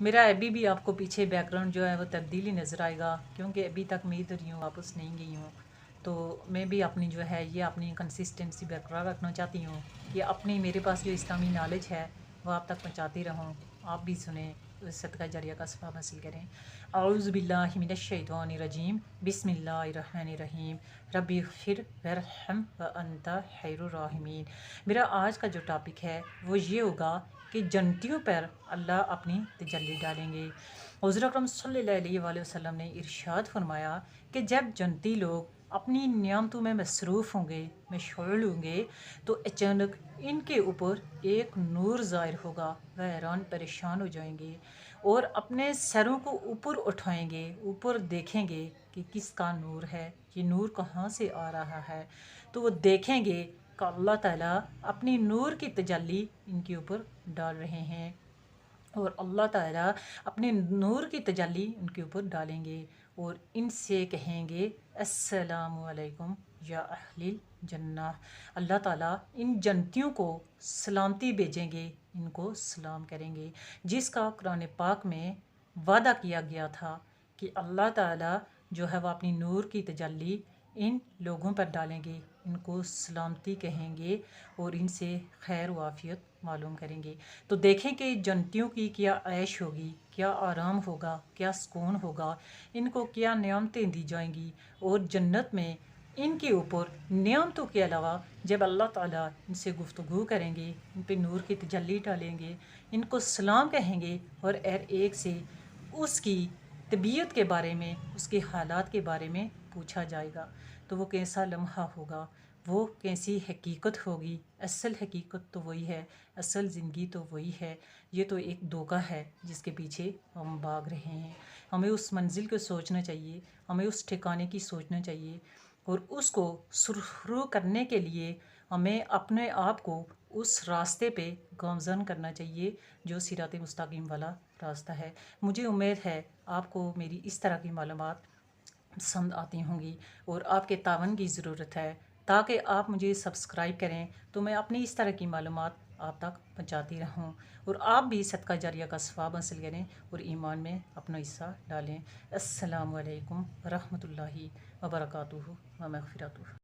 میرا ابھی بھی آپ کو پیچھے بیک گراؤنڈ جو ہے وہ تبدیلی نظر آئے گا، کیونکہ ابھی تک میں ادھر ہی ہوں، واپس نہیں گئی ہوں۔ تو میں بھی اپنی جو ہے یہ اپنی کنسسٹنسی برقرار رکھنا چاہتی ہوں کہ اپنی میرے پاس جو اسلامی نالج ہے وہ آپ تک پہنچاتی رہوں، آپ بھی سنیں، صدقہ جاریہ کا ثواب حاصل کریں۔ اعوذ باللہ من الشیطان الرجیم، بسم اللہ الرحمن الرحیم، ربی اغفر وارحم وانت خیر الراحمین۔ میرا آج کا جو ٹاپک ہے وہ یہ ہوگا کہ جنتیوں پر اللہ اپنی تجلی ڈالیں گے۔ حضور اکرم صلی اللہ علیہ وآلہ وسلم نے ارشاد فرمایا کہ جب جنتی لوگ اپنی نعمتوں میں مصروف ہوں گے، مشغول ہوں گے، تو اچانک ان کے اوپر ایک نور ظاہر ہوگا، وہ حیران پریشان ہو جائیں گے اور اپنے سروں کو اوپر اٹھائیں گے، اوپر دیکھیں گے کہ کس کا نور ہے، یہ نور کہاں سے آ رہا ہے۔ تو وہ دیکھیں گے کہ اللہ تعالیٰ اپنی نور کی تجلی ان کے اوپر ڈال رہے ہیں، اور اللہ تعالیٰ اپنے نور کی تجلی ان کے اوپر ڈالیں گے اور ان سے کہیں گے السلام علیکم یا اہل الجنہ۔ اللہ تعالیٰ ان جنتیوں کو سلامتی بھیجیں گے، ان کو سلام کریں گے، جس کا قرآن پاک میں وعدہ کیا گیا تھا کہ اللہ تعالیٰ جو ہے وہ اپنی نور کی تجلی ان لوگوں پر ڈالیں گے، ان کو سلامتی کہیں گے اور ان سے خیر و عافیت معلوم کریں گے۔ تو دیکھیں کہ جنتیوں کی کیا عیش ہوگی، کیا آرام ہوگا، کیا سکون ہوگا، ان کو کیا نعمتیں دی جائیں گی، اور جنت میں ان کے اوپر نعمتوں کے علاوہ جب اللہ تعالیٰ ان سے گفتگو کریں گے، ان پہ نور کی تجلی ڈالیں گے، ان کو سلام کہیں گے اور ہر ایک سے اس کی طبیعت کے بارے میں، اس کے حالات کے بارے میں پوچھا جائے گا، تو وہ کیسا لمحہ ہوگا، وہ کیسی حقیقت ہوگی۔ اصل حقیقت تو وہی ہے، اصل زندگی تو وہی ہے، یہ تو ایک دھوکہ ہے جس کے پیچھے ہم بھاگ رہے ہیں۔ ہمیں اس منزل کو سوچنا چاہیے، ہمیں اس ٹھکانے کی سوچنا چاہیے، اور اس کو سرخرو کرنے کے لیے ہمیں اپنے آپ کو اس راستے پہ گامزن کرنا چاہیے جو صراط مستقیم والا راستہ ہے۔ مجھے امید ہے آپ کو میری اس طرح کی معلومات پسند آتی ہوں گی، اور آپ کے تعاون کی ضرورت ہے تاکہ آپ مجھے سبسکرائب کریں تو میں اپنی اس طرح کی معلومات آپ تک پہنچاتی رہوں، اور آپ بھی صدقہ جاریہ کا ثواب حاصل کریں اور ایمان میں اپنا حصہ ڈالیں۔ السلام علیکم ورحمۃ اللہ وبرکاتہ و مغفرتہ۔